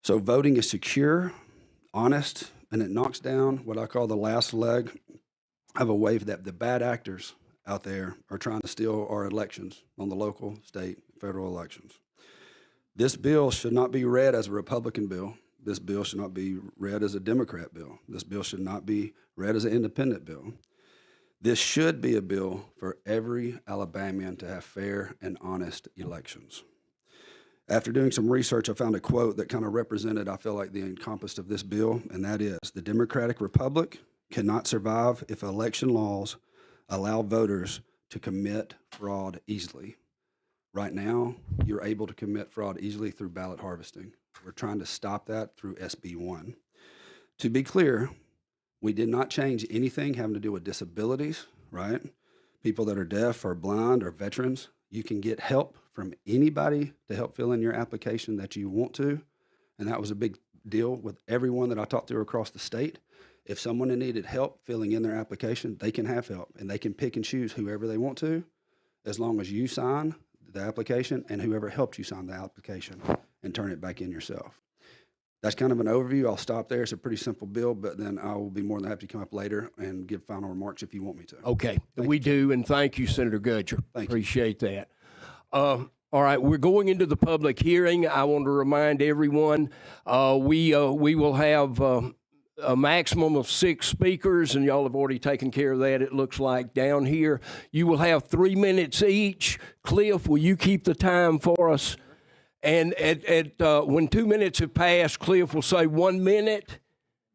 So voting is secure, honest, and it knocks down what I call the last leg of a wave that the bad actors out there are trying to steal our elections on the local, state, federal elections. This bill should not be read as a Republican bill. This bill should not be read as a Democrat bill. This bill should not be read as an independent bill. This should be a bill for every Alabamian to have fair and honest elections. After doing some research, I found a quote that kind of represented, I feel like, the encompassed of this bill, and that is, the Democratic Republic cannot survive if election laws allow voters to commit fraud easily. Right now, you're able to commit fraud easily through ballot harvesting. We're trying to stop that through SB 1. To be clear, we did not change anything having to do with disabilities, right? People that are deaf or blind or veterans, you can get help from anybody to help fill in your application that you want to. And that was a big deal with everyone that I talked to across the state. If someone needed help filling in their application, they can have help and they can pick and choose whoever they want to, as long as you sign the application and whoever helped you sign the application and turn it back in yourself. That's kind of an overview. I'll stop there. It's a pretty simple bill, but then I will be more than happy to come up later and give final remarks if you want me to. Okay, we do, and thank you, Senator Gudger. Thank you. Appreciate that. All right, we're going into the public hearing. I want to remind everyone, we will have a maximum of 6 speakers, and y'all have already taken care of that, it looks like, down here. You will have 3 minutes each. Cliff, will you keep the time for us? And when 2 minutes have passed, Cliff will say 1 minute,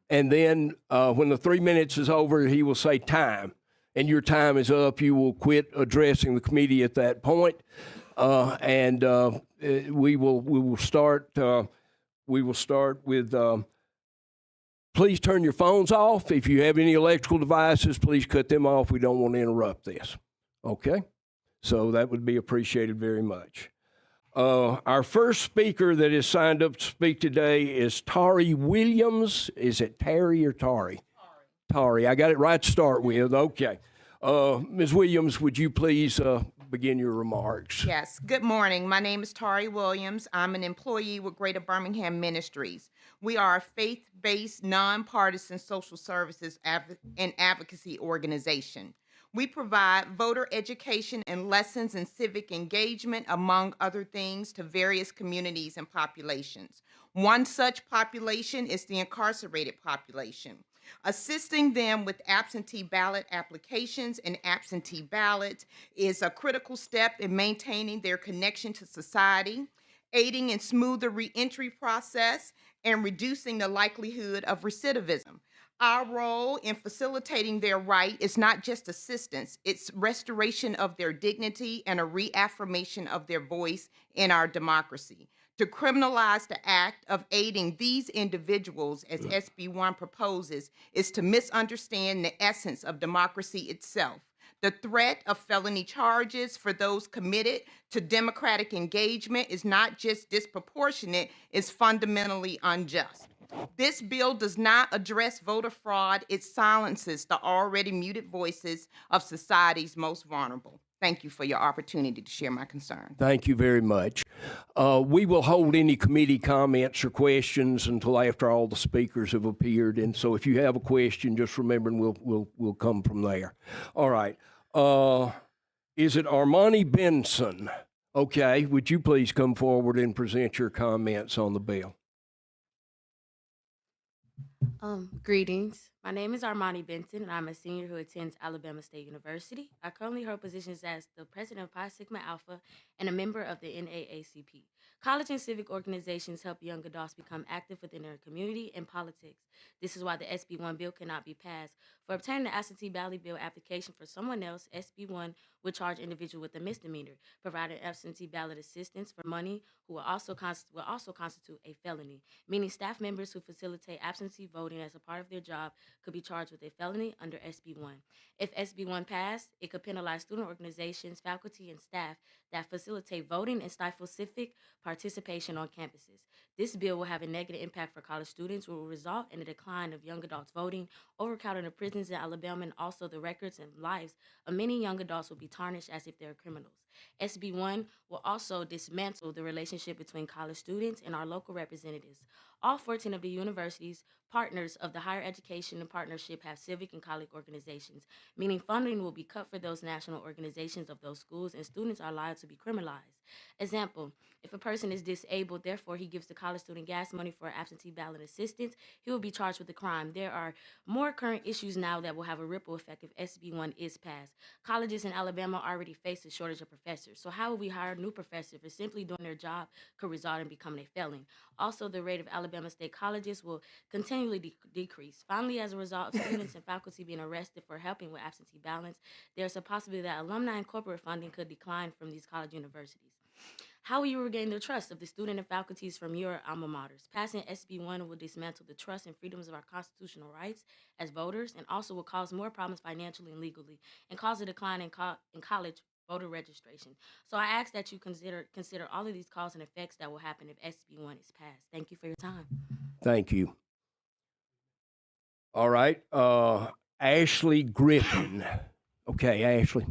and then when the 3 minutes is over, he will say time. And your time is up. You will quit addressing the committee at that point. We will start with. Please turn your phones off. If you have any electrical devices, please cut them off. We don't want to interrupt this. Okay, so that would be appreciated very much. Our first speaker that is signed up to speak today is Tari Williams. Is it Terry or Tari? Tari. I got it right to start with. Okay. Ms. Williams, would you please begin your remarks? Yes. Good morning. My name is Tari Williams. I'm an employee with Greater Birmingham Ministries. We are a faith-based, nonpartisan social services and advocacy organization. We provide voter education and lessons in civic engagement, among other things, to various communities and populations. One such population is the incarcerated population. Assisting them with absentee ballot applications and absentee ballots is a critical step in maintaining their connection to society, aiding in smoother reentry process, and reducing the likelihood of recidivism. Our role in facilitating their right is not just assistance, it's restoration of their dignity and a reaffirmation of their voice in our democracy. To criminalize the act of aiding these individuals, as SB 1 proposes, is to misunderstand the essence of democracy itself. The threat of felony charges for those committed to democratic engagement is not just disproportionate, it's fundamentally unjust. This bill does not address voter fraud, it silences the already muted voices of society's most vulnerable. Thank you for your opportunity to share my concern. Thank you very much. We will hold any committee comments or questions until after all the speakers have appeared. And so if you have a question, just remember, and we'll come from there. All right. Is it Armani Benson? Okay. Would you please come forward and present your comments on the bill? Greetings. My name is Armani Benson, and I'm a senior who attends Alabama State University. I currently hold positions as the president of Pi Sigma Alpha and a member of the NAACP. College and civic organizations help young adults become active within their community and politics. This is why the SB 1 bill cannot be passed. For obtaining an absentee ballot bill application for someone else, SB 1 would charge individual with a misdemeanor. Providing absentee ballot assistance for money will also constitute a felony, meaning staff members who facilitate absentee voting as a part of their job could be charged with a felony under SB 1. If SB 1 passed, it could penalize student organizations, faculty, and staff that facilitate voting and stifle civic participation on campuses. This bill will have a negative impact for college students, will result in a decline of young adults voting, overcrowding the prisons in Alabama, and also the records and lives of many young adults will be tarnished as if they're criminals. SB 1 will also dismantle the relationship between college students and our local representatives. All 14 of the universities, partners of the higher education and partnership, have civic and college organizations, meaning funding will be cut for those national organizations of those schools, and students are liable to be criminalized. Example, if a person is disabled, therefore he gives the college student gas money for absentee ballot assistance, he will be charged with a crime. There are more current issues now that will have a ripple effect if SB 1 is passed. Colleges in Alabama already face a shortage of professors, so how will we hire new professors if simply doing their job could result in becoming a felon? Also, the rate of Alabama state colleges will continually decrease. Finally, as a result of students and faculty being arrested for helping with absentee ballots, there's a possibility that alumni and corporate funding could decline from these college universities. How will you regain the trust of the student and faculties from your alma maters? Passing SB 1 will dismantle the trust and freedoms of our constitutional rights as voters, and also will cause more problems financially and legally, and cause a decline in college voter registration. So I ask that you consider all of these causes and effects that will happen if SB 1 is passed. Thank you for your time. Thank you. All right. Ashley Griffin. Okay, Ashley.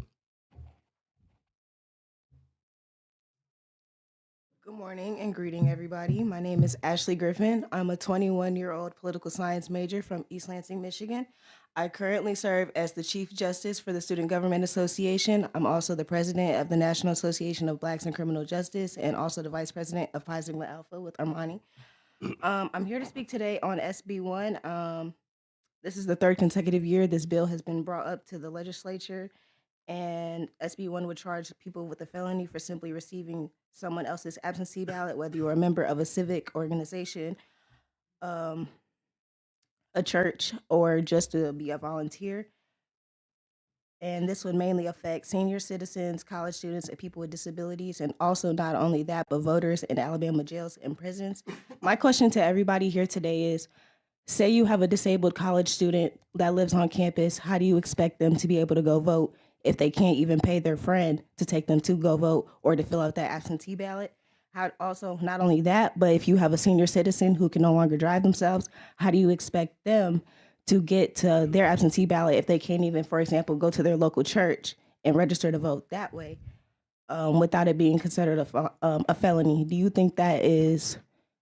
Good morning and greeting, everybody. My name is Ashley Griffin. I'm a 21-year-old political science major from East Lansing, Michigan. I currently serve as the Chief Justice for the Student Government Association. I'm also the President of the National Association of Blacks in Criminal Justice and also the Vice President of Pi Sigma Alpha with Armani. I'm here to speak today on SB 1. This is the third consecutive year this bill has been brought up to the legislature, and SB 1 would charge people with a felony for simply receiving someone else's absentee ballot, whether you're a member of a civic organization, a church, or just to be a volunteer. And this would mainly affect senior citizens, college students, and people with disabilities, and also not only that, but voters in Alabama jails and prisons. My question to everybody here today is, say you have a disabled college student that lives on campus, how do you expect them to be able to go vote if they can't even pay their friend to take them to go vote or to fill out that absentee ballot? How also, not only that, but if you have a senior citizen who can no longer drive themselves, how do you expect them to get to their absentee ballot if they can't even, for example, go to their local church and register to vote that way without it being considered a felony? Do you think that is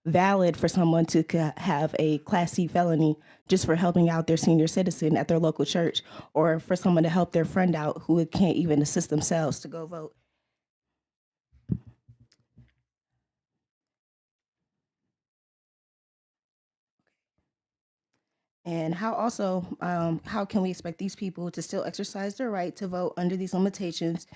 valid for someone to have a Class C felony just for helping out their senior citizen at their local church, or for someone to help their friend out who can't even assist themselves to go vote? And how can we expect these people to still exercise their right to vote under these limitations,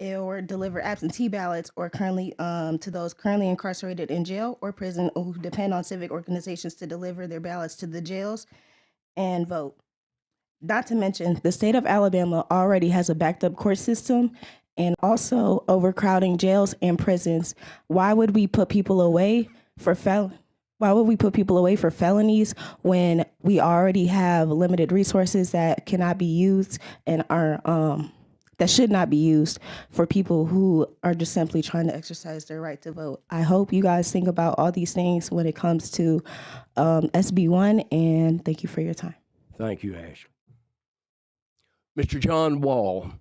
or deliver absentee ballots, or currently to those currently incarcerated in jail or prison who depend on civic organizations to deliver their ballots to the jails and vote? Not to mention, the state of Alabama already has a backed up court system and also overcrowding jails and prisons. Why would we put people away for Why would we put people away for felonies when we already have limited resources that cannot be used and are that should not be used for people who are just simply trying to exercise their right to vote? I hope you guys think about all these things when it comes to SB 1, and thank you for your time. Thank you, Ashley. Mr. John Wall.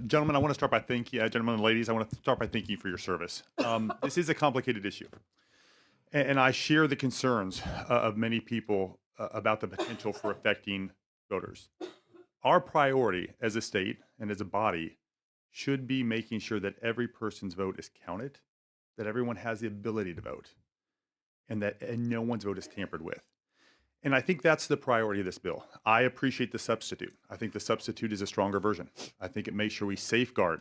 Gentlemen, I want to start by thanking gentlemen and ladies. I want to start by thanking you for your service. This is a complicated issue, and I share the concerns of many people about the potential for affecting voters. Our priority as a state and as a body should be making sure that every person's vote is counted, that everyone has the ability to vote, and that no one's vote is tampered with. And I think that's the priority of this bill. I appreciate the substitute. I think the substitute is a stronger version. I think it makes sure we safeguard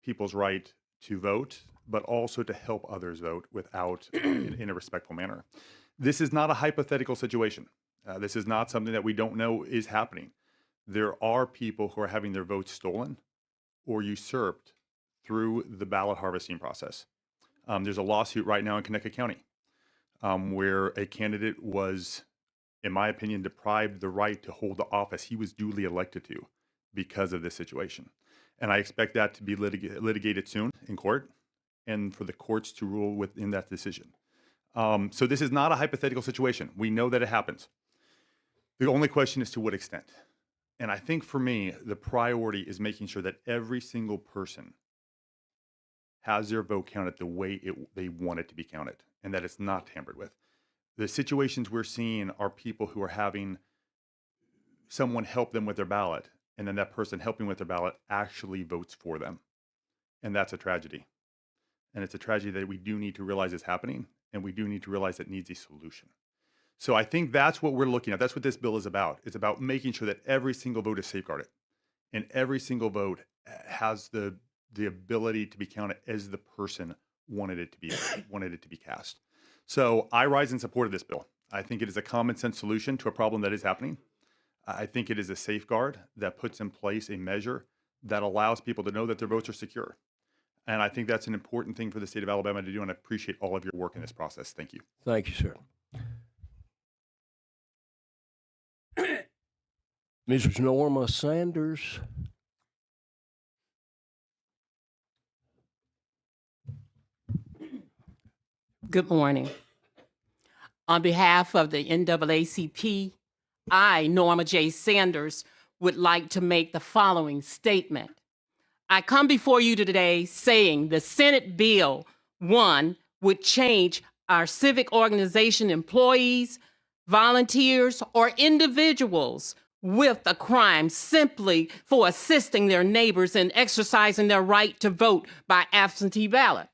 people's right to vote, but also to help others vote without in a respectful manner. This is not a hypothetical situation. This is not something that we don't know is happening. There are people who are having their votes stolen or usurped through the ballot harvesting process. There's a lawsuit right now in Connecticut County where a candidate was, in my opinion, deprived the right to hold the office he was duly elected to because of this situation. And I expect that to be litigated soon in court and for the courts to rule within that decision. So this is not a hypothetical situation. We know that it happens. The only question is to what extent. And I think for me, the priority is making sure that every single person has their vote counted the way they want it to be counted and that it's not tampered with. The situations we're seeing are people who are having someone help them with their ballot, and then that person helping with their ballot actually votes for them. And that's a tragedy. And it's a tragedy that we do need to realize is happening, and we do need to realize it needs a solution. So I think that's what we're looking at. That's what this bill is about. It's about making sure that every single vote is safeguarded, and every single vote has the ability to be counted as the person wanted it to be cast. So I rise in support of this bill. I think it is a common sense solution to a problem that is happening. I think it is a safeguard that puts in place a measure that allows people to know that their votes are secure. And I think that's an important thing for the state of Alabama to do, and I appreciate all of your work in this process. Thank you. Thank you, sir. Mrs. Norma Sanders. Good morning. On behalf of the NAACP, I, Norma J. Sanders, would like to make the following statement. I come before you today saying the Senate Bill 1 would change our civic organization employees, volunteers, or individuals with a crime simply for assisting their neighbors in exercising their right to vote by absentee ballot.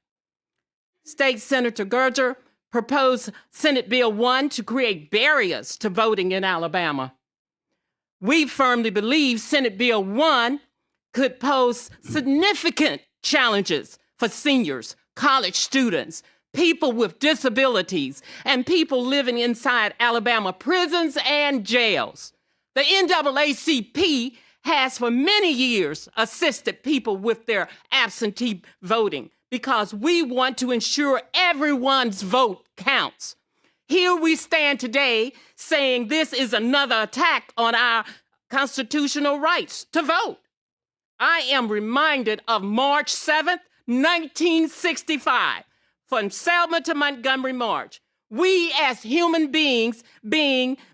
State Senator Gerger proposed Senate Bill 1 to create barriers to voting in Alabama. We firmly believe Senate Bill 1 could pose significant challenges for seniors, college students, people with disabilities, and people living inside Alabama prisons and jails. The NAACP has for many years assisted people with their absentee voting because we want to ensure everyone's vote counts. Here we stand today saying this is another attack on our constitutional rights to vote. I am reminded of March 7th, 1965, from Selma to Montgomery March. We as human beings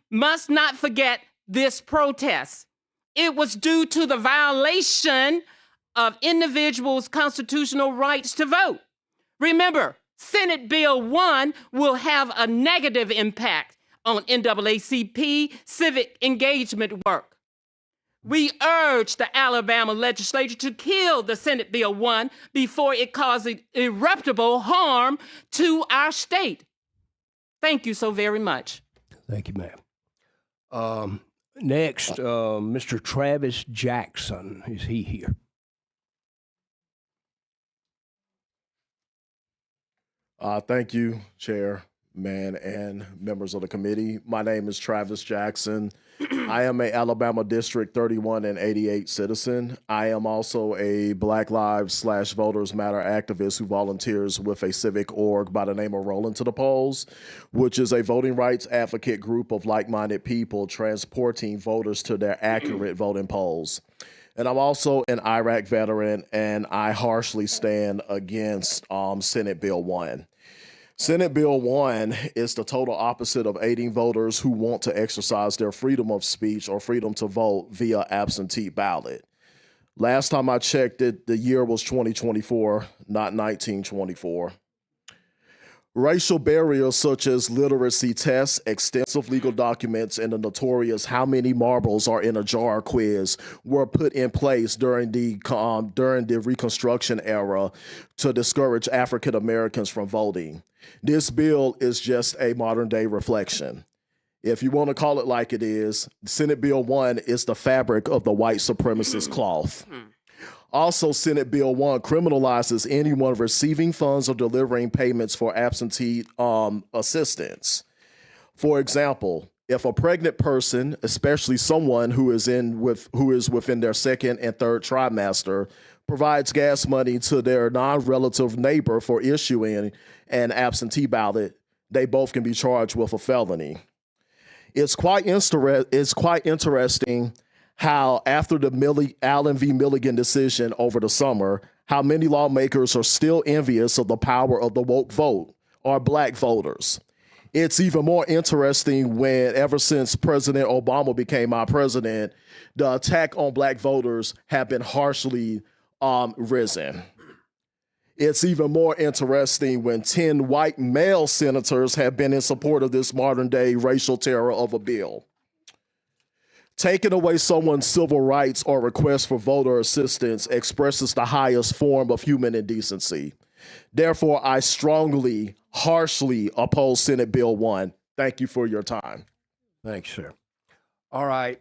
must not forget this protest. It was due to the violation of individuals' constitutional rights to vote. Remember, Senate Bill 1 will have a negative impact on NAACP civic engagement work. We urge the Alabama legislature to kill the Senate Bill 1 before it causes irreparable harm to our state. Thank you so very much. Thank you, ma'am. Next, Mr. Travis Jackson. Is he here? Thank you, Chairman and members of the committee. My name is Travis Jackson. I am a Alabama District 31 and 88 citizen. I am also a Black Lives / Voters Matter activist who volunteers with a civic org by the name of Rolling to the Polls, which is a voting rights advocate group of like-minded people transporting voters to their accurate voting polls. And I'm also an Iraq veteran, and I harshly stand against Senate Bill 1. Senate Bill 1 is the total opposite of aiding voters who want to exercise their freedom of speech or freedom to vote via absentee ballot. Last time I checked it, the year was 2024, not 1924. Racial barriers such as literacy tests, extensive legal documents, and the notorious "how many marbles are in a jar" quiz were put in place during the Reconstruction era to discourage African Americans from voting. This bill is just a modern day reflection. If you want to call it like it is, Senate Bill 1 is the fabric of the white supremacist cloth. Also, Senate Bill 1 criminalizes anyone receiving funds or delivering payments for absentee assistance. For example, if a pregnant person, especially someone who is within their second and third trimester, provides gas money to their non-relative neighbor for issuing an absentee ballot, they both can be charged with a felony. It's quite interesting how after the Allen v. Milligan decision over the summer, how many lawmakers are still envious of the power of the woke vote or black voters. It's even more interesting when, ever since President Obama became our president, the attack on black voters have been harshly risen. It's even more interesting when 10 white male senators have been in support of this modern day racial terror of a bill. Taking away someone's civil rights or request for voter assistance expresses the highest form of human indecency. Therefore, I strongly, harshly oppose Senate Bill 1. Thank you for your time. Thanks, sir. All right,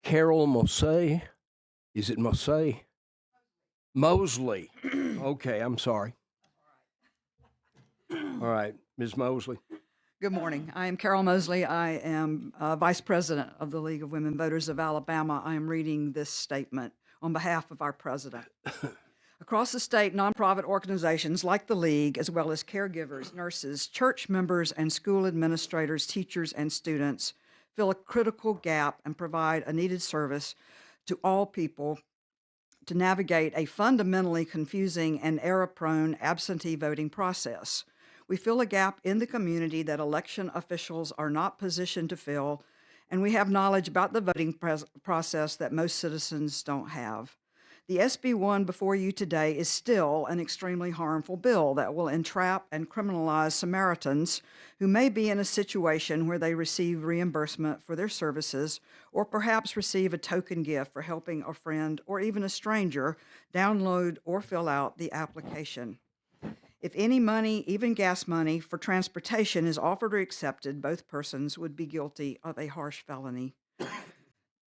Carol Mosley. Is it Mosley? Mosley. Okay, I'm sorry. All right, Ms. Mosley. Good morning. I am Carol Mosley. I am Vice President of the League of Women Voters of Alabama. I am reading this statement on behalf of our president. Across the state, nonprofit organizations like the League, as well as caregivers, nurses, church members, and school administrators, teachers, and students, fill a critical gap and provide a needed service to all people to navigate a fundamentally confusing and error-prone absentee voting process. We fill a gap in the community that election officials are not positioned to fill, and we have knowledge about the voting process that most citizens don't have. The SB 1 before you today is still an extremely harmful bill that will entrap and criminalize Samaritans who may be in a situation where they receive reimbursement for their services or perhaps receive a token gift for helping a friend or even a stranger download or fill out the application. If any money, even gas money, for transportation is offered or accepted, both persons would be guilty of a harsh felony.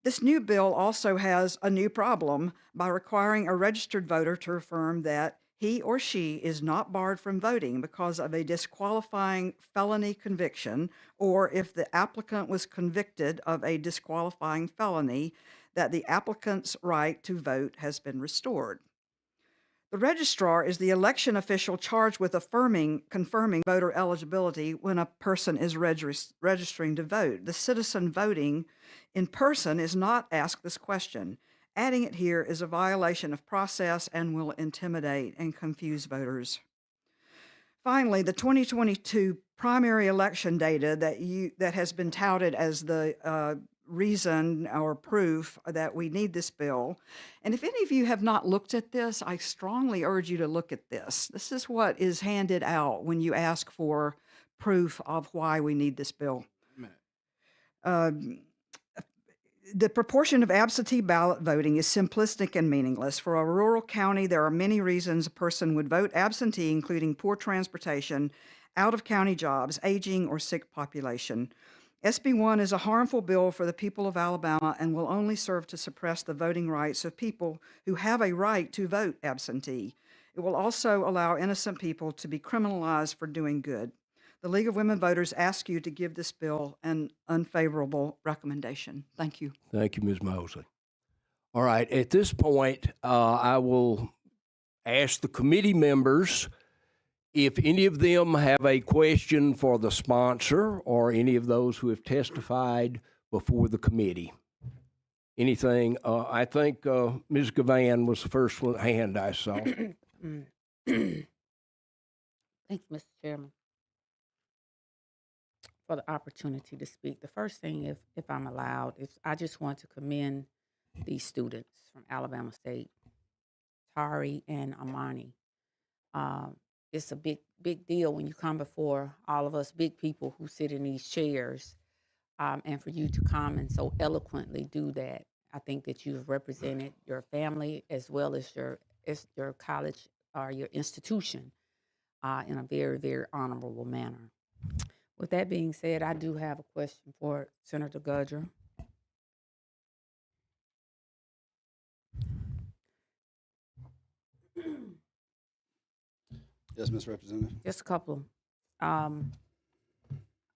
This new bill also has a new problem by requiring a registered voter to affirm that he or she is not barred from voting because of a disqualifying felony conviction, or if the applicant was convicted of a disqualifying felony, that the applicant's right to vote has been restored. The registrar is the election official charged with confirming voter eligibility when a person is registering to vote. The citizen voting in person is not asked this question. Adding it here is a violation of process and will intimidate and confuse voters. Finally, the 2022 primary election data that has been touted as the reason or proof that we need this bill. And if any of you have not looked at this, I strongly urge you to look at this. This is what is handed out when you ask for proof of why we need this bill. The proportion of absentee ballot voting is simplistic and meaningless. For a rural county, there are many reasons a person would vote absentee, including poor transportation, out-of-county jobs, aging, or sick population. SB 1 is a harmful bill for the people of Alabama and will only serve to suppress the voting rights of people who have a right to vote absentee. It will also allow innocent people to be criminalized for doing good. The League of Women Voters asks you to give this bill an unfavorable recommendation. Thank you. Thank you, Ms. Mosley. All right, at this point, I will ask the committee members if any of them have a question for the sponsor or any of those who have testified before the committee. Anything? I think Ms. Gavan was the first hand I saw. Thank you, Mr. Chairman, for the opportunity to speak. The first thing, if I'm allowed, is I just want to commend these students from Alabama State, Tari and Amani. It's a big deal when you come before all of us big people who sit in these chairs, and for you to come and so eloquently do that. I think that you've represented your family as well as your college or your institution in a very, very honorable manner. With that being said, I do have a question for Senator Gudger. Yes, Ms. Representative. Just a couple. I'm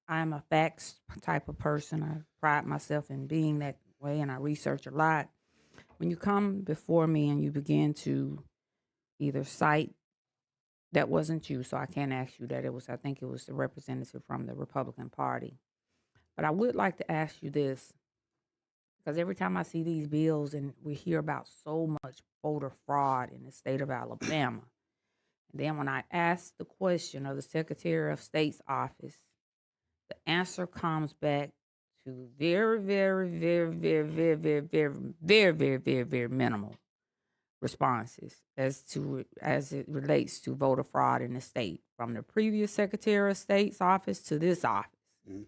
a facts type of person. I pride myself in being that way, and I research a lot. When you come before me and you begin to either cite, that wasn't you, so I can't ask you that. I think it was the representative from the Republican Party. But I would like to ask you this. because every time I see these bills and we hear about so much voter fraud in the state of Alabama, and then when I ask the question of the Secretary of State's office, the answer comes back to very, very, very, very, very, very, very, very, very, very, very minimal responses as it relates to voter fraud in the state, from the previous Secretary of State's office to this office. Mhm.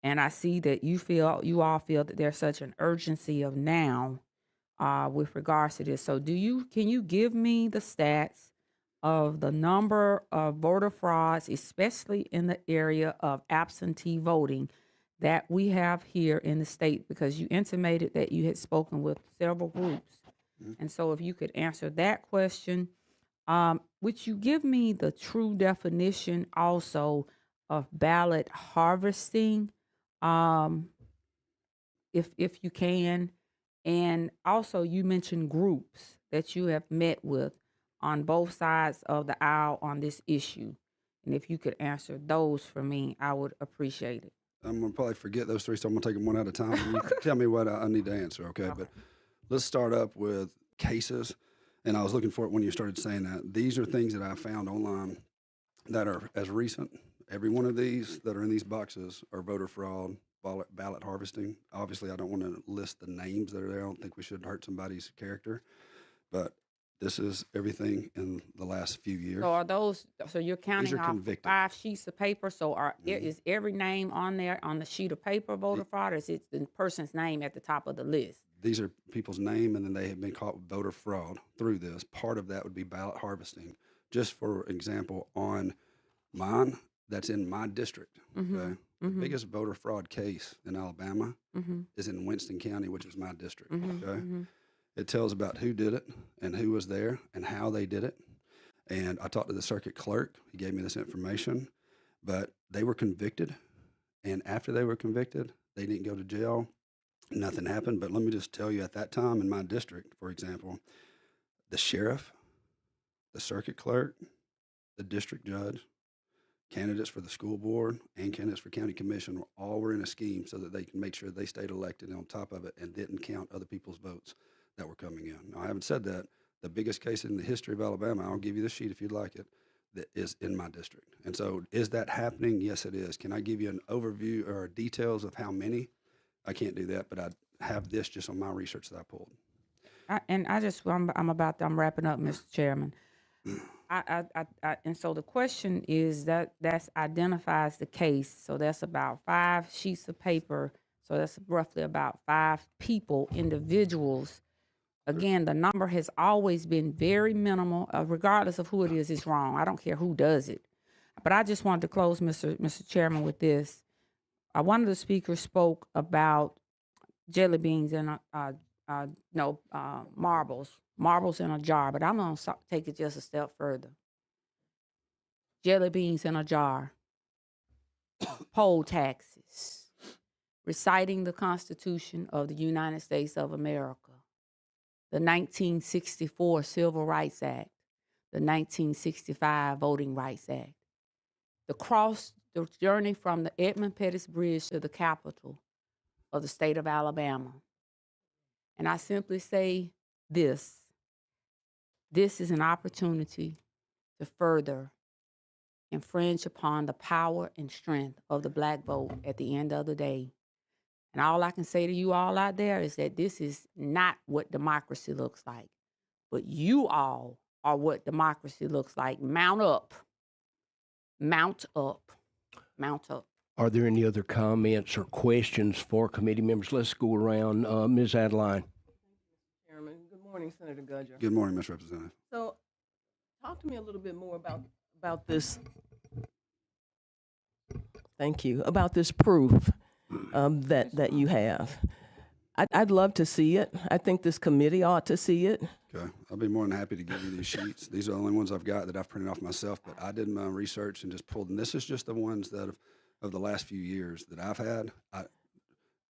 And I see that you all feel that there's such an urgency of now with regards to this. So can you give me the stats of the number of voter frauds, especially in the area of absentee voting, that we have here in the state? Because you intimated that you had spoken with several groups. And so if you could answer that question, would you give me the true definition also of ballot harvesting, if you can? And also you mentioned groups that you have met with on both sides of the aisle on this issue. And if you could answer those for me, I would appreciate it. I'm gonna probably forget those three, so I'm gonna take them one at a time. And you can tell me what I need to answer, okay? But let's start up with cases. And I was looking for it when you started saying that. These are things that I found online that are as recent. Every one of these that are in these boxes are voter fraud, ballot harvesting. Obviously, I don't want to list the names that are there. I don't think we should hurt somebody's character. But this is everything in the last few years. So you're counting off convicted. 5 sheets of paper. So is every name on there on the sheet of paper voter fraud, or is it the person's name at the top of the list? These are people's name, and then they have been caught with voter fraud through this. Part of that would be ballot harvesting. Just for example, on mine, that's in my district. Okay, the biggest voter fraud case in Alabama is in Winston County, which is my district. Okay, it tells about who did it and who was there and how they did it. And I talked to the circuit clerk. He gave me this information, but they were convicted. And after they were convicted, they didn't go to jail. Nothing happened. But let me just tell you, at that time in my district, for example, the sheriff, the circuit clerk, the district judge, candidates for the school board, and candidates for county commission all were in a scheme so that they can make sure they stayed elected and on top of it and didn't count other people's votes that were coming in. Now, I haven't said that. The biggest case in the history of Alabama, I'll give you the sheet if you'd like it, that is in my district. And so is that happening? Yes, it is. Can I give you an overview or details of how many? I can't do that, but I have this just on my research that I pulled. I'm wrapping up, Mr. Chairman. And so the question is that's identifies the case. So that's about 5 sheets of paper. So that's roughly about 5 people, individuals. Again, the number has always been very minimal. Regardless of who it is, it's wrong. I don't care who does it. But I just wanted to close, Mr. Chairman, with this. One of the speakers spoke about jelly beans and marbles in a jar. But I'm going to take it just a step further. Jelly beans in a jar, poll taxes, reciting the Constitution of the United States of America, the 1964 Civil Rights Act, the 1965 Voting Rights Act, the journey from the Edmund Pettus Bridge to the Capitol of the state of Alabama. And I simply say this is an opportunity to further infringe upon the power and strength of the Black vote at the end of the day. And all I can say to you all out there is that this is not what democracy looks like, but you all are what democracy looks like. Mount up. Mount up. Mount up. Are there any other comments or questions for committee members? Let's go around. Ms. Adeline. Chairman. Good morning, Senator Gudger. Good morning, Mr. Representative. So, talk to me a little bit more about this. Thank you. About this proof that you have. I'd love to see it. I think this committee ought to see it. Okay, I'll be more than happy to give you these sheets. These are the only ones I've got that I've printed off myself, but I did my research and just pulled, and this is just the ones that of the last few years that I've had.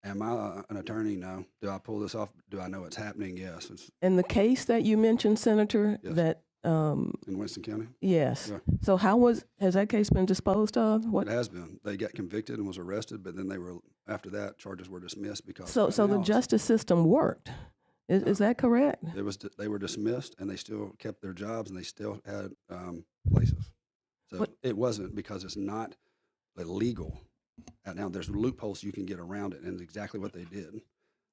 Am I an attorney? No. Do I pull this off? Do I know it's happening? Yes. In the case that you mentioned, Senator, Yes. that in Winston County. Yes. Yeah. So has that case been disposed of? What? It has been. They got convicted and was arrested, but then after that, charges were dismissed because. So right the now, justice system worked. Is that correct? they were dismissed and they still kept their jobs and they still had places. So it wasn't because it's not illegal. Now there's loopholes you can get around it, and it's exactly what they did.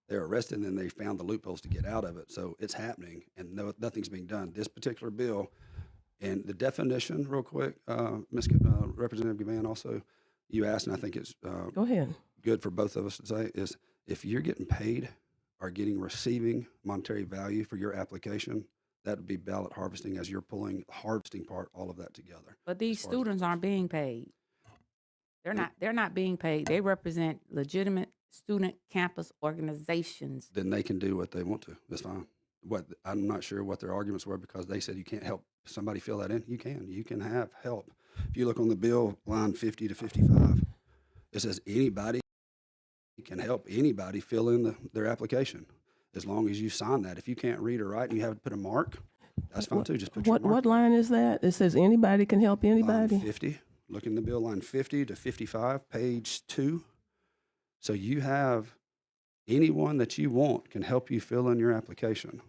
They're arrested and then they found the loopholes to get out of it. So it's happening and nothing's being done. This particular bill and the definition, real quick, Representative Gavan, also you asked, and I think it's Go ahead. good for both of us to say, is if you're getting paid or receiving monetary value for your application, that would be ballot harvesting, as you're pulling the harvesting part, all of that together. But these as far as students aren't being paid. They're not being paid. They represent legitimate student campus organizations. Then they can do what they want to. That's fine. I'm not sure what their arguments were, because they said you can't help somebody fill that in. You can have help. If you look on the bill, line 50 to 55, it says anybody can help anybody fill in their application, as long as you sign that. If you can't read or write and you have to put a mark, that's fine too. Just put your mark. What line is that? It says anybody can help anybody. Line 50. Look in the bill, line 50 to 55, page 2. So you have anyone that you want can help you fill in your application.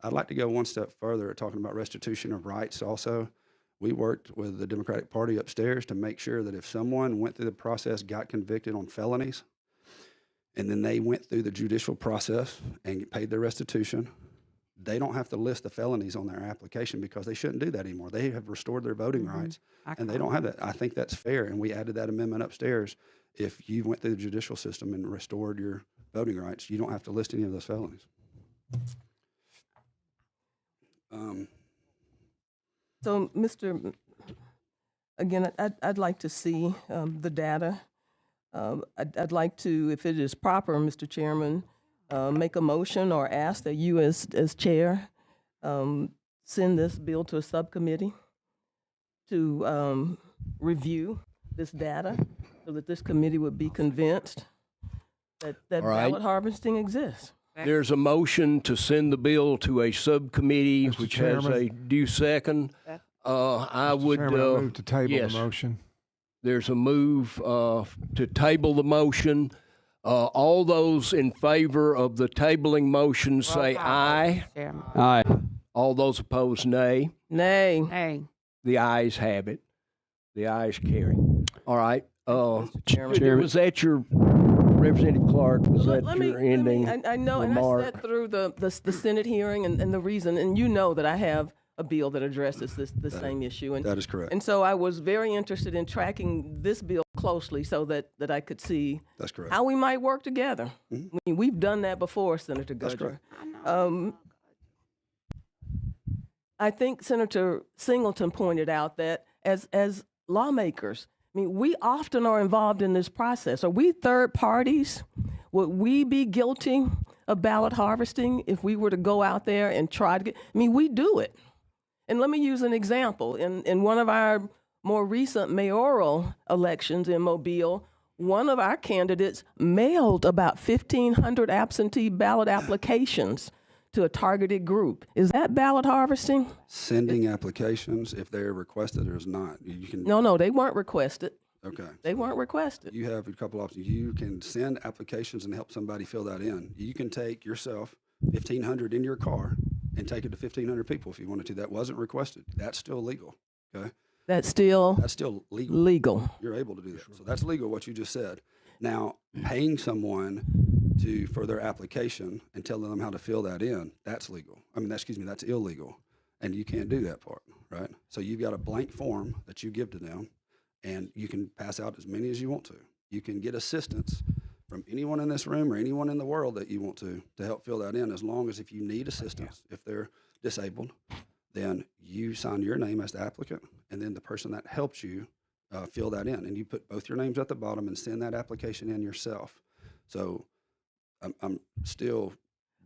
I'd like to go one step further at talking about restitution of rights also. We worked with the Democratic Party upstairs to make sure that if someone went through the process, got convicted on felonies, and then they went through the judicial process and paid their restitution, they don't have to list the felonies on their application, because they shouldn't do that anymore. They have restored their voting rights, and they don't have that. I think that's fair, and we added that amendment upstairs. If you went through the judicial system and restored your voting rights, you don't have to list any of those felonies. So, again, I'd like to see the data. I'd like to, if it is proper, Mr. Chairman, make a motion or ask that you as chair send this bill to a subcommittee to review this data, so that this committee would be convinced that All right. ballot harvesting exists. There's a motion to send the bill to a subcommittee, Mr. which has Chairman. a due second. I would, Chairman, I move to table yes. the motion. There's a move to table the motion. All those in favor of the tabling motion say aye. Chairman. Aye. All those opposed, nay. Nay. Hey, The ayes have it. The ayes carry. All right. Chairman. Was that your, Representative Clark, was that your ending I know, and I remark? sat through the Senate hearing and the reason, and you know that I have a bill that addresses the same issue. And That is correct. And so I was very interested in tracking this bill closely, so that I could see That's correct. how we might work together. We've done that before, Senator That's Gudger. correct. I think Senator Singleton pointed out that as lawmakers, we often are involved in this process. Are we third parties? Would we be guilty of ballot harvesting if we were to go out there and try to get? We do it. And let me use an example. In one of our more recent mayoral elections in Mobile, one of our candidates mailed about 1,500 absentee ballot applications to a targeted group. Is that ballot harvesting? Sending applications, if they're requested or is not, you can. No, they weren't requested. Okay. They weren't requested. You have a couple options. You can send applications and help somebody fill that in. You can take yourself 1,500 in your car and take it to 1,500 people if you wanted to. That wasn't requested. That's still legal. Okay. That's still legal. legal. You're able to do that. So that's legal, what you just said. Now, paying someone for their application and telling them how to fill that in, that's legal. That's illegal. And you can't do that part, right? So you've got a blank form that you give to them, and you can pass out as many as you want to. You can get assistance from anyone in this room or anyone in the world that you want to help fill that in, as long as if you need assistance, if they're disabled, then you sign your name as the applicant, and then the person that helps you fill that in, and you put both your names at the bottom and send that application in yourself. So I'm still,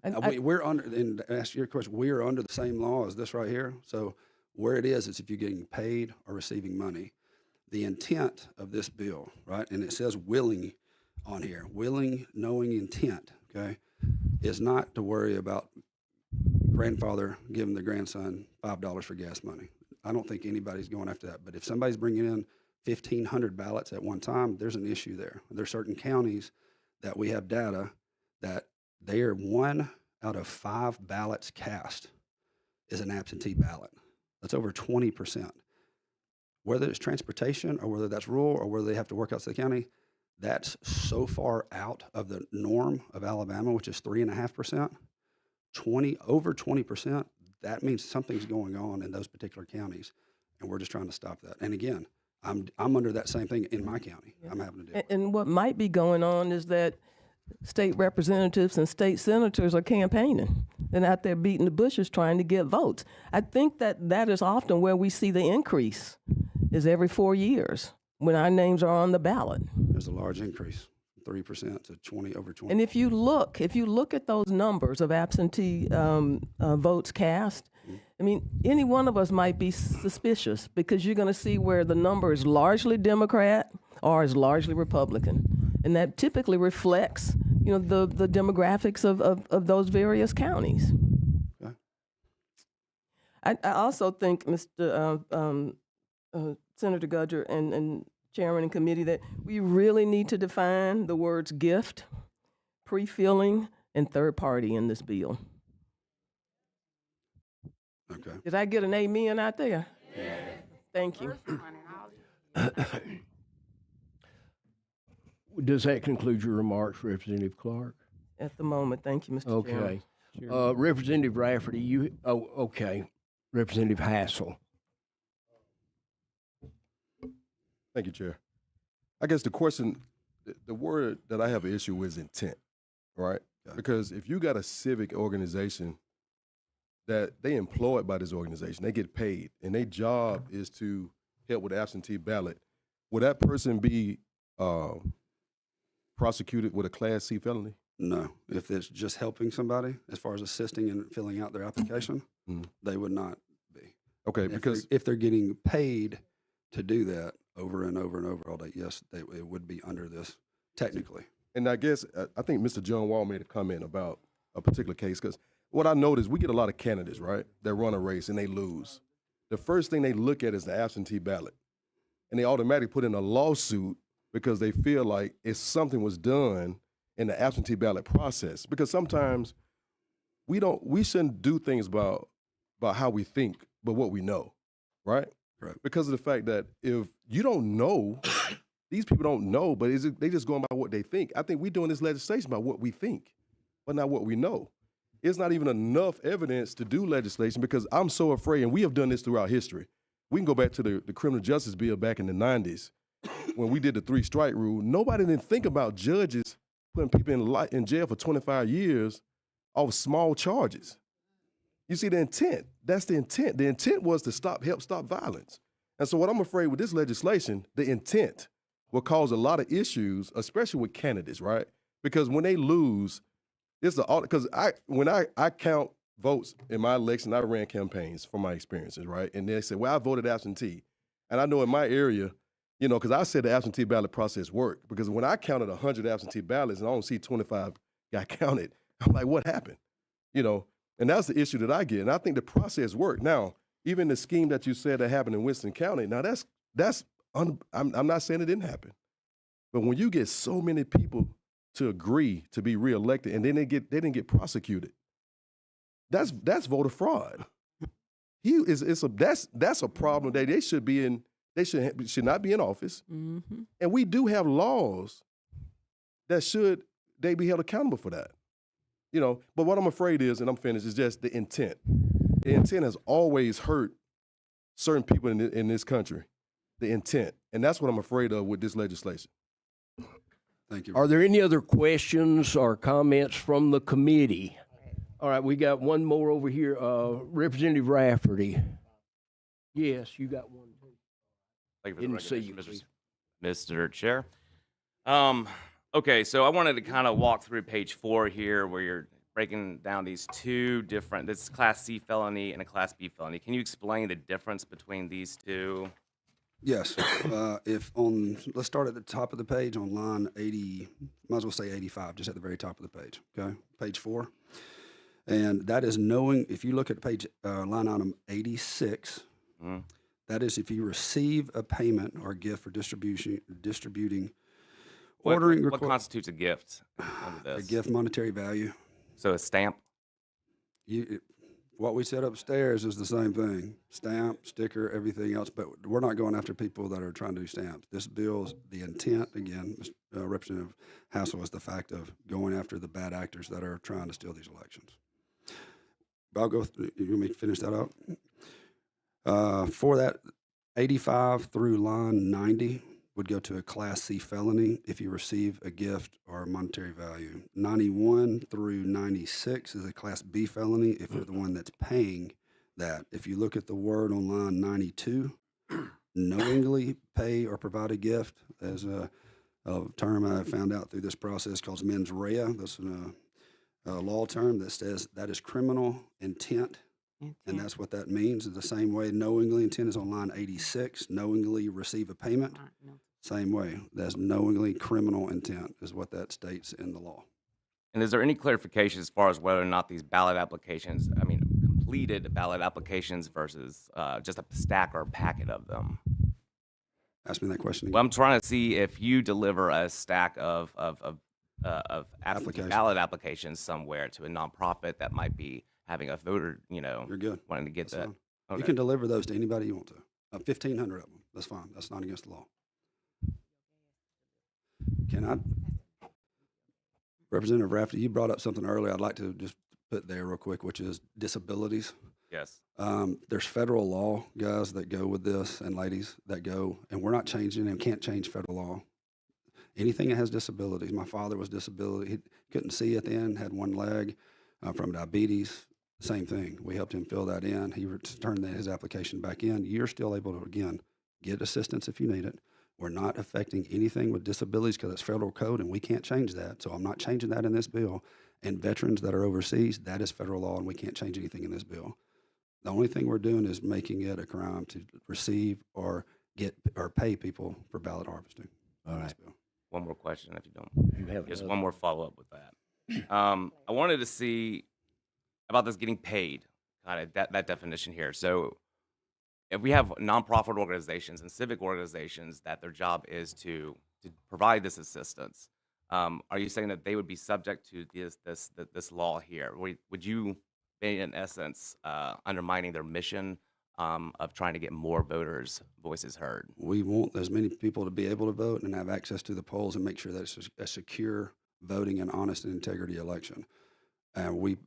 we're under, and to ask your question, we are under the same law as this right here. So where it is if you're getting paid or receiving money. The intent of this bill, right, and it says willing on here, willing, knowing intent, okay, is not to worry about grandfather giving the grandson $5 for gas money. I don't think anybody's going after that. But if somebody's bringing in 1,500 ballots at one time, there's an issue there. There's certain counties that we have data that they are 1 out of 5 ballots cast is an absentee ballot. That's over 20%. Whether it's transportation or whether that's rural or whether they have to work outside the county, that's so far out of the norm of Alabama, which is 3.5%, over 20%. That means something's going on in those particular counties, and we're just trying to stop that. And again, I'm under that same thing in my county. I'm having to deal with. And what might be going on is that state representatives and state senators are campaigning and out there beating the bushes trying to get votes. I think that is often where we see the increase is every 4 years when our names are on the ballot. There's a large increase, 3% to 20, over 20. And if you look at those numbers of absentee votes cast, I mean, any one of us might be suspicious because you're going to see where the number is largely Democrat or is largely Republican. And that typically reflects, the demographics of those various counties. Okay. I also think, Mr. Senator Gudger and Chairman and committee, that we really need to define the words gift, pre-filling, and third party in this bill. Okay. Did I get an amen out there? Yeah. Thank you. Does that conclude your remarks, Representative Clark? At the moment, thank you, Mr. Chairman. Okay. Representative Rafferty, okay. Representative Hassel. Thank you, Chair. I guess the question, the word that I have an issue with is intent, right? Okay. Because if you got a civic organization that they employed by this organization, they get paid, and their job is to help with the absentee ballot, would that person be prosecuted with a Class C felony? No. If it's just helping somebody, as far as assisting in filling out their application, they would not be. Okay, because if they're getting paid to do that over and over and over all day, yes, it would be under this technically. And I guess, I think Mr. John Wall made a comment about a particular case, because what I noticed, we get a lot of candidates, right, that run a race and they lose. The first thing they look at is the absentee ballot. And they automatically put in a lawsuit because they feel like if something was done in the absentee ballot process. Because sometimes we shouldn't do things about how we think, but what we know, right? Right. Because of the fact that if you don't know, these people don't know, but they just going by what they think. I think we're doing this legislation by what we think, but not what we know. It's not even enough evidence to do legislation because I'm so afraid, and we have done this throughout history. We can go back to the criminal justice bill back in the 90s when we did the 3-strike rule. Nobody didn't think about judges putting people in jail for 25 years off small charges. You see the intent. That's the intent. The intent was to help stop violence. And so what I'm afraid with this legislation, the intent will cause a lot of issues, especially with candidates, right? Because when they lose, because when I count votes in my election, I ran campaigns from my experiences, right? And they said, well, I voted absentee. And I know in my area, because I said the absentee ballot process worked. Because when I counted 100 absentee ballots and I don't see 25 got counted, I'm like, what happened? And that's the issue that I get. And I think the process worked. Now, even the scheme that you said that happened in Winston County, now I'm not saying it didn't happen. But when you get so many people to agree to be reelected and then they didn't get prosecuted, that's voter fraud. That's a problem that they should be in. They should not be in office. Mm-hmm. And we do have laws that they be held accountable for that. But what I'm afraid is, and I'm finished, is just the intent. The intent has always hurt certain people in this country. The intent. And that's what I'm afraid of with this legislation. Thank you. Are there any other questions or comments from the committee? All right, we got one more over here. Representative Rafferty. Yes, you got one too. Thank you for the recognition, Mr. Mr. Chair. Okay, so I wanted to kind of walk through page 4 here where you're breaking down these two different, this Class C felony and a Class B felony. Can you explain the difference between these two? Yes. Let's start at the top of the page on line 80, might as well say 85, just at the very top of the page, okay? Page 4. And that is knowing, if you look at page, line item 86, that is if you receive a payment or gift for distributing, ordering, What constitutes a gift under a this? gift monetary value. So a stamp? What we said upstairs is the same thing: stamp, sticker, everything else. But we're not going after people that are trying to do stamps. This bill's the intent. Again, Representative Hassel, is the fact of going after the bad actors that are trying to steal these elections. But I'll go. You want me to finish that up? For that, 85 through line 90 would go to a Class C felony if you receive a gift or a monetary value. 91 through 96 is a Class B felony if you're the one that's paying that. If you look at the word on line 92, knowingly pay or provide a gift, as a term I found out through this process called mens rea. That's a law term that says that is criminal intent. And that's what that means. The same way knowingly intent is on line 86, knowingly receive a payment. Same way, that's knowingly criminal intent is what that states in the law. And is there any clarification as far as whether or not these ballot applications, completed ballot applications versus just a stack or a packet of them? Ask me that question again. Well, I'm trying to see if you deliver a stack of absentee ballot applications somewhere to a nonprofit that might be having a voter, You're good. wanting to get That's that. fine. Okay. You can deliver those to anybody you want to. 1,500 of them. That's fine. That's not against the law. Can I? Representative Rafferty, you brought up something earlier I'd like to just put there real quick, which is disabilities. Yes. There's federal law, guys, that go with this, and ladies that go, and we're not changing and can't change federal law. Anything that has disabilities. My father was disability. He couldn't see at the end, had one leg from diabetes. Same thing. We helped him fill that in. He turned his application back in. You're still able to, again, get assistance if you need it. We're not affecting anything with disabilities because it's federal code, and we can't change that. So I'm not changing that in this bill. And veterans that are overseas, that is federal law, and we can't change anything in this bill. The only thing we're doing is making it a crime to receive or get or pay people for ballot harvesting. All right. One more question, if you don't. Just one more follow-up with that. I wanted to see about this getting paid, kind of that definition here. So if we have nonprofit organizations and civic organizations that their job is to provide this assistance, are you saying that they would be subject to this law here? Would you be, in essence, undermining their mission of trying to get more voters' voices heard? We want as many people to be able to vote and have access to the polls and make sure that it's a secure voting and honest and integrity election. We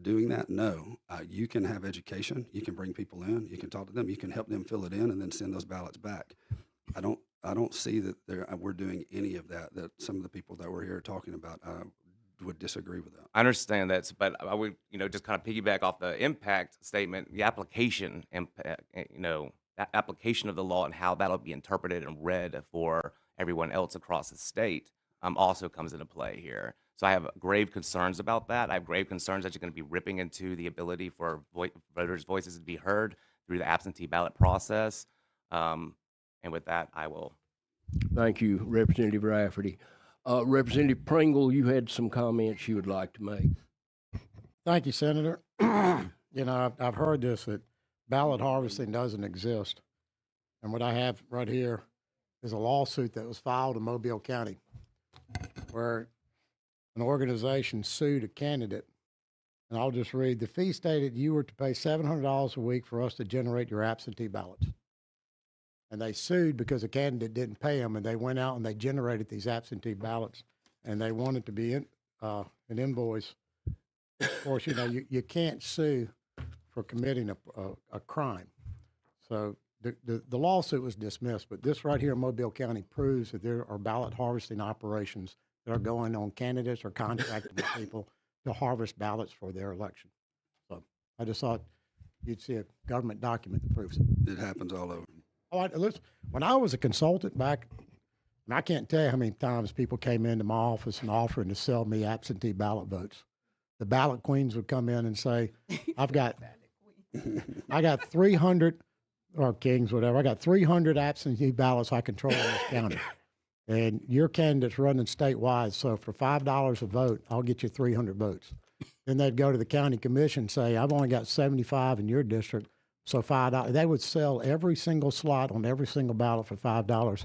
doing that? No. You can have education. You can bring people in. You can talk to them. You can help them fill it in and then send those ballots back. I don't see that we're doing any of that. That some of the people that we're here talking about would disagree with that. I understand that, but I would, just kind of piggyback off the impact statement, the application, that application of the law and how that'll be interpreted and read for everyone else across the state also comes into play here. So I have grave concerns about that. I have grave concerns that you're going to be ripping into the ability for voters' voices to be heard through the absentee ballot process. And with that, I will. Thank you, Representative Rafferty. Representative Pringle, you had some comments you would like to make. Thank you, Senator. I've heard this, that ballot harvesting doesn't exist. And what I have right here is a lawsuit that was filed in Mobile County where an organization sued a candidate. And I'll just read, the fee stated you were to pay $700 a week for us to generate your absentee ballots. And they sued because the candidate didn't pay them, and they went out and they generated these absentee ballots, and they wanted to be an invoice. Of course, you can't sue for committing a crime. So the lawsuit was dismissed, but this right here in Mobile County proves that there are ballot harvesting operations that are going on candidates or contracting with people to harvest ballots for their election. So I just thought you'd see a government document that proves it. It happens all over. Listen, when I was a consultant back, and I can't tell you how many times people came into my office and offering to sell me absentee ballot votes. The ballot queens would come in and say, I got 300, or kings, whatever, I got 300 absentee ballots I control in this county. And your candidate's running statewide, so for $5 a vote, I'll get you 300 votes. Then they'd go to the county commission and say, I've only got 75 in your district, so $5. They would sell every single slot on every single ballot for $5, and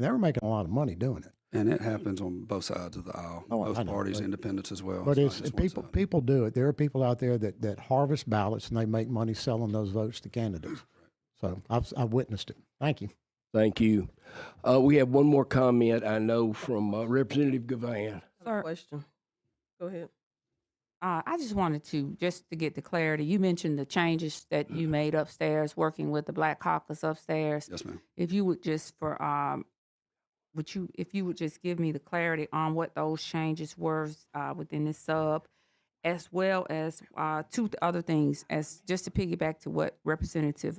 they were making a lot of money doing it. And it happens on both sides of the aisle, Oh, I both know, parties, but- independents as well. But It's it's not just one people. side. People do it. There are people out there that harvest ballots and they make money selling those votes to candidates. So I've witnessed it. Thank you. Thank you. We have one more comment, I know, from Representative Gavan. Sir. Question. Go ahead. I just wanted to, just to get the clarity, you mentioned the changes that you made upstairs, working with the Black Caucus upstairs. Yes, ma'am. If you would just if you would just give me the clarity on what those changes were within this sub, as well as two other things, as just to piggyback to what Representative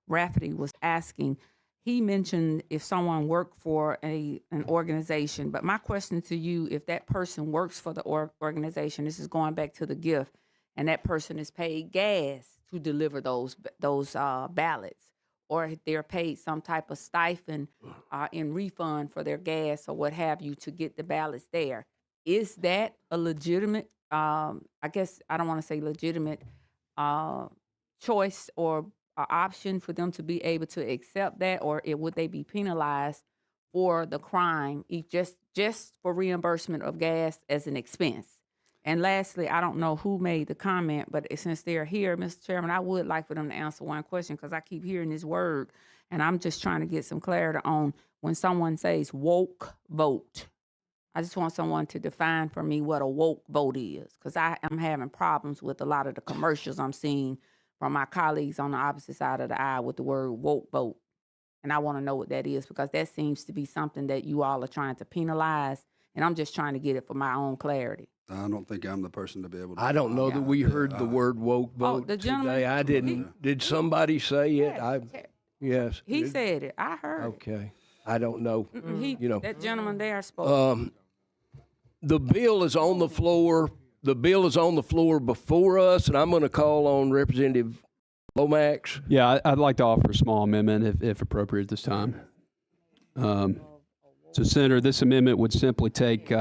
Rafferty was asking. He mentioned if someone worked for an organization, but my question to you, if that person works for the organization, this is going back to the gift, and that person is paid gas to deliver those ballots, or if they're paid some type of stipend in refund for their gas or what have you to get the ballots there, is that a legitimate, I guess I don't want to say legitimate choice or option for them to be able to accept that, or would they be penalized for the crime, just for reimbursement of gas as an expense? And lastly, I don't know who made the comment, but since they're here, Mr. Chairman, I would like for them to answer one question, because I keep hearing this word, and I'm just trying to get some clarity on when someone says woke vote. I just want someone to define for me what a woke vote is, because I am having problems with a lot of the commercials I'm seeing from my colleagues on the opposite side of the aisle with the word woke vote. And I want to know what that is, because that seems to be something that you all are trying to penalize, and I'm just trying to get it for my own clarity. I don't think I'm the person to be able to. I don't know that we heard the word woke vote the gentleman- today. I didn't. Did somebody say it? Yes. He said it. I heard it. Okay. I don't know. That gentleman there spoke. The bill is on the floor. The bill is on the floor before us, and I'm going to call on Representative Lomax. Yeah, I'd like to offer a small amendment if appropriate at this time. So, Senator, this amendment would simply take,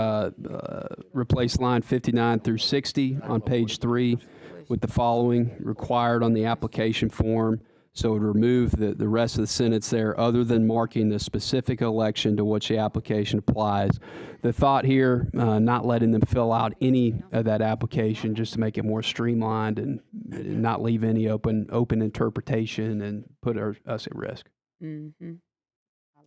replace line 59 through 60 on page 3 with the following: required on the application form. So it would remove the rest of the sentence there, other than marking the specific election to which the application applies. The thought here, not letting them fill out any of that application, just to make it more streamlined and not leave any open interpretation and put us at risk. Mm-hmm.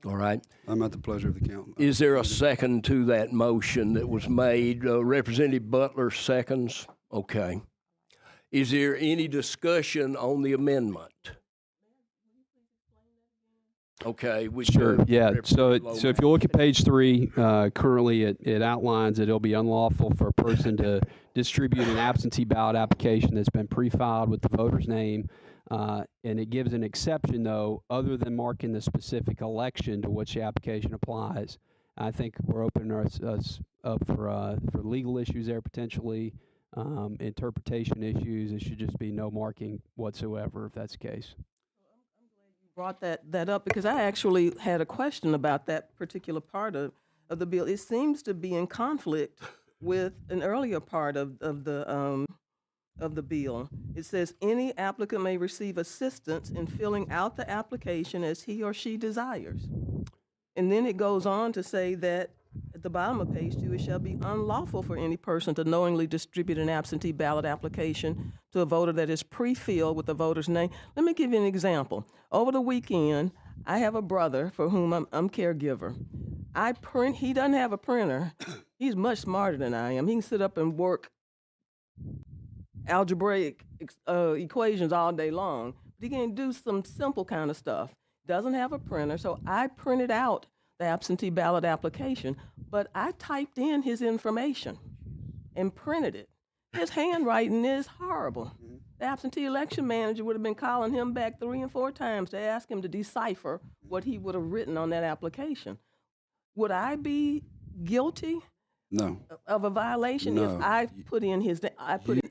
All right. I'm at the pleasure of the council. Is there a second to that motion that was made? Representative Butler seconds. Okay. Is there any discussion on the amendment? Okay. Sure. Yeah. So if you look at page 3, currently it outlines that it'll be unlawful for a person to distribute an absentee ballot application that's been pre-filed with the voter's name. And it gives an exception, though, other than marking the specific election to which the application applies. I think we're opening us up for legal issues there, potentially, interpretation issues. It should just be no marking whatsoever if that's the case. Brought that up because I actually had a question about that particular part of the bill. It seems to be in conflict with an earlier part of the bill. It says any applicant may receive assistance in filling out the application as he or she desires. And then it goes on to say that at the bottom of page 2, it shall be unlawful for any person to knowingly distribute an absentee ballot application to a voter that is pre-filled with the voter's name. Let me give you an example. Over the weekend, I have a brother for whom I'm caregiver. He doesn't have a printer. He's much smarter than I am. He can sit up and work algebraic equations all day long. But he can do some simple kind of stuff. Doesn't have a printer, so I printed out the absentee ballot application, but I typed in his information and printed it. His handwriting is horrible. The absentee election manager would have been calling him back 3 and 4 times to ask him to decipher what he would have written on that application. Would I be guilty? No. Of a violation No. if I put in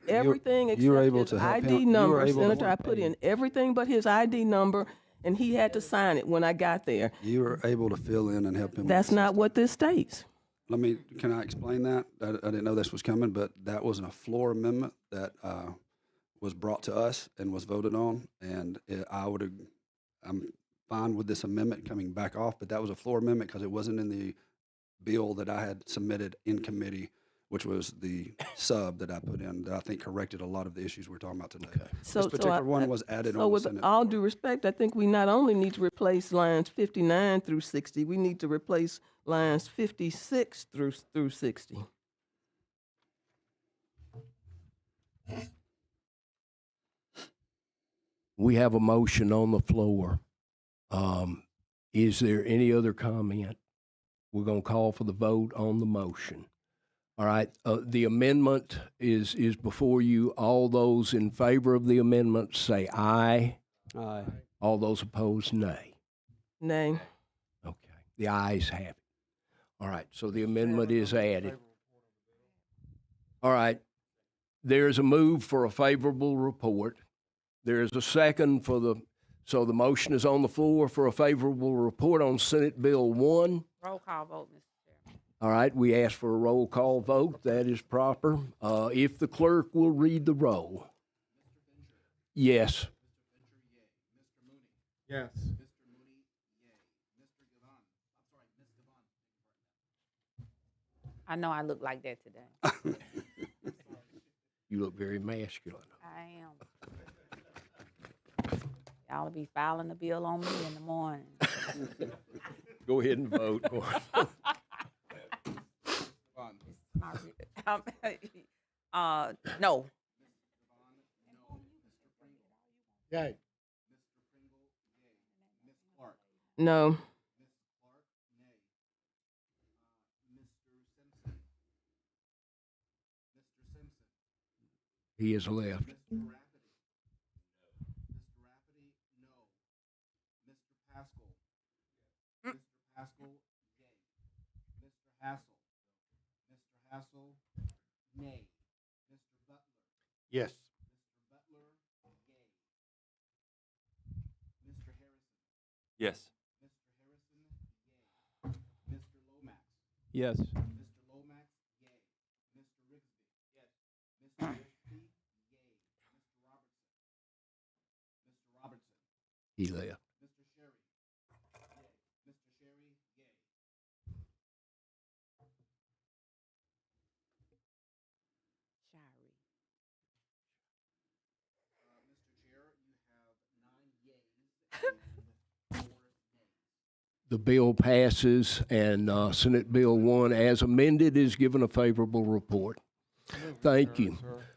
everything except you were able his to help ID him. You were number. able to Senator, I help put him. in everything but his ID number, and he had to sign it when I got there. You were able to fill in and help him. That's not what this states. Can I explain that? I didn't know this was coming, but that was a floor amendment that was brought to us and was voted on, and I'm fine with this amendment coming back off, but that was a floor amendment because it wasn't in the bill that I had submitted in committee, which was the sub that I put in, that I think corrected a lot of the issues we're talking about today. This particular one was added So on the with Senate all floor. due respect, I think we not only need to replace lines 59 through 60, we need to replace lines 56 through 60. We have a motion on the floor. Is there any other comment? We're going to call for the vote on the motion. All right, the amendment is before you. All those in favor of the amendment say aye. Aye. All those opposed, nay. Nay. Okay, the ayes have it. All right, so the amendment is added. All right, there's a move for a favorable report. There is a second so the motion is on the floor for a favorable report on Senate Bill 1. Roll call vote, Mr. Chairman. All right, we ask for a roll call vote. That is proper. If the clerk will read the roll. Yes. Yes. I know I look like that today. You look very masculine. I am. Y'all will be filing the bill on me in the morning. Go ahead and vote. No. Yay. No. He is left. Yes. Yes. Yes. He left. The bill passes, and Senate Bill 1, as amended, is given a favorable report. Thank you.